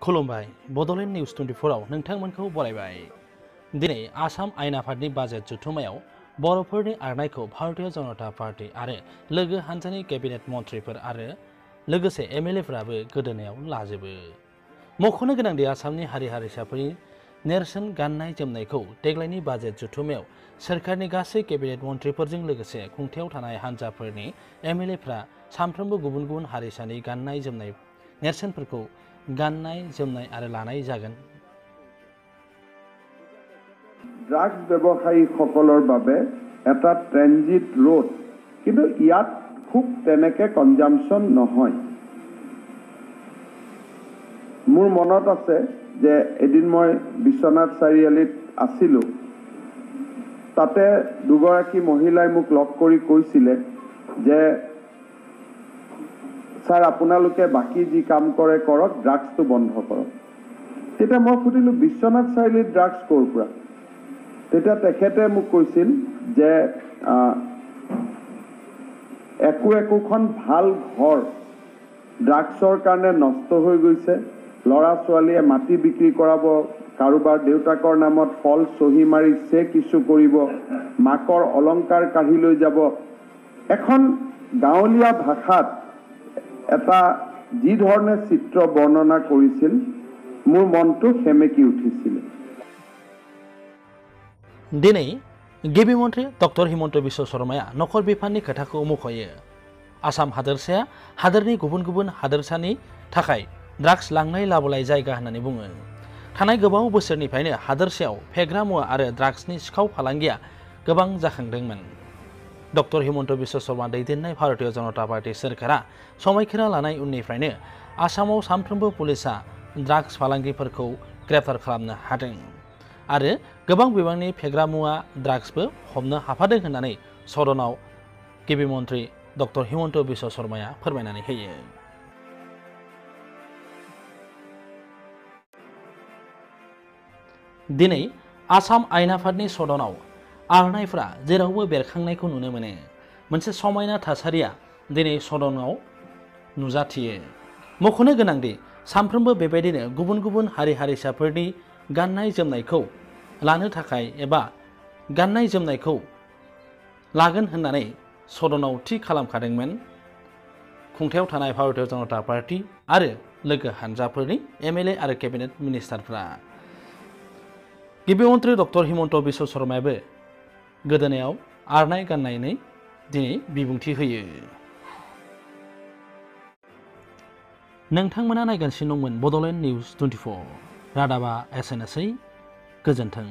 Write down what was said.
खुलुमबाय बडलेण्ड निउज 24 आव नोंथांमोनखौ बरायबाय। दिनै आसाम आयेन आफादनि बाजेट जथुमायाव बर'फोरनि आरनायखौ भारतीय जनता पार्टी आरो लोगो हान्जानि केबिनेट मन्थ्रिफोर आरो लोगोसे एमएलएफोराबो गोदोनायाव लाजोबो। मख'नो गोनांदि आसामनि हारि हारिसाफोरनि नेरसोन गाननाय जोमनायखौ देग्लायनि बाजेट जथुमायाव सोरखारनि गासै केबिनेट मन्थ्रिफोरजों लोगोसे खुंथायाव थानाय हान्जाफोरनि एमएलएफोरा सानफ्रोमबो गुबुन गुबुन हारिसानि गाननाय जोमनाय नेरसोनफोरखौ गाननाय जोमनाय आरो लानाय जागोन। ড্ৰাগছ ব্যৱসায়ীসকলৰ বাবে এটা ট্ৰেনজিট ৰোড, কিন্তু ইয়াত খুব তেনেকে কনজাম্পশ্যন নহয়। মোৰ মনত আছে যে এদিন মই বিশ্বনাথ চাৰিআলিত আছিলোঁ, তাতে দুগৰাকী মহিলাই মোক লগ কৰি কৈছিলে যে স্যাৰ আপোনালোকে বাকি যি কাম কৰে কৰক, ড্ৰাগছটো বন্ধ কৰক। তেতিয়া মই সুধিলোঁ বিশ্বনাথ চাৰিআলিত ড্ৰাগছ ক'ৰ পৰা? তেতিয়া তেখেতে মোক কৈছিল যে একোখন ভাল ঘৰ ড্ৰাগছৰ কাৰণে নষ্ট হৈ গৈছে। ল'ৰা ছোৱালীয়ে মাটি বিক্ৰী কৰাব, কাৰোবাৰ দেউতাকৰ নামত ফল চহী মাৰি চেক ইছ্যু কৰিব, মাকৰ অলংকাৰ কাঢ়ি লৈ যাব। এখন গাঁৱলীয়া ভাষাত এটা যি ধৰণে চিত্ৰ বৰ্ণনা কৰিছিল, মোৰ মনটো সেমেকি উঠিছিল। दिनै गिबि मन्थ्रि डक्टर हिमन्त बिश्व शर्माया नखर बिफाननि खोथाखौ मख'यो। आसाम हादोरसाया हादोरनि गुबुन गुबुन हादोरसानि थाखाय ड्राग्स लांलाय लाबोलाय जायगा होननानै बुङो। थानाय गोबाव बोसोरनिफ्रायनो हादोरसायाव फेग्रा मुवा आरो ड्राग्सनि सिखाव फालांगिया गोबां जाखांदोंमोन। डक्टर हिमन्त बिश्व शर्मा दैदेननाय भारतीय जनता पार्टी सोरखारा समायखिरा लानाय उननिफ्रायनो आसामाव सानफ्रोमबो पुलिसा ड्राग्स फालांगिफोरखौ ग्रेप्तार खालामनो हादों आरो गोबां बिबांनि फेग्रा मुवा ड्राग्सबो हमनो हाफादों होननानै सदनाव गिबि मन्थ्रि डक्टर हिमन्त बिश्व शर्माया फोरमायनानै होयो। दिनै आसाम आयेन आफादनि सदनाव आरनायफोरा जेरावबो बेरखांनायखौ नुनो मोनो। मोनसे समायना थासारिया दिनै सदनाव नुजाथियो। मख'नो गोनांदि सानफ्रोमबो बेबायदिनो गुबुन गुबुन हारि हारिसाफोरनि गाननाय जोमनायखौ लानो थाखाय एबा गाननाय जोमनायखौ लागोन होननानै सदनाव थि खालामखादोंमोन खुंथायाव थानाय भारतीय जनता पार्टी आरो लोगो हान्जाफोरनि एमएलए आरो केबिनेट मिनिस्टारफ्रा। गिबि मन्थ्रि डक्टर हिमन्त बिश्व शर्मायाबो गोदोनायाव आरनाय गाननानै दिनै बिबुंथि होयो। नोंथांमोना नायगासिनो दंमोन बडलेण्ड निउज 24। रादाबा एसेनोसै। गोजोन्थों।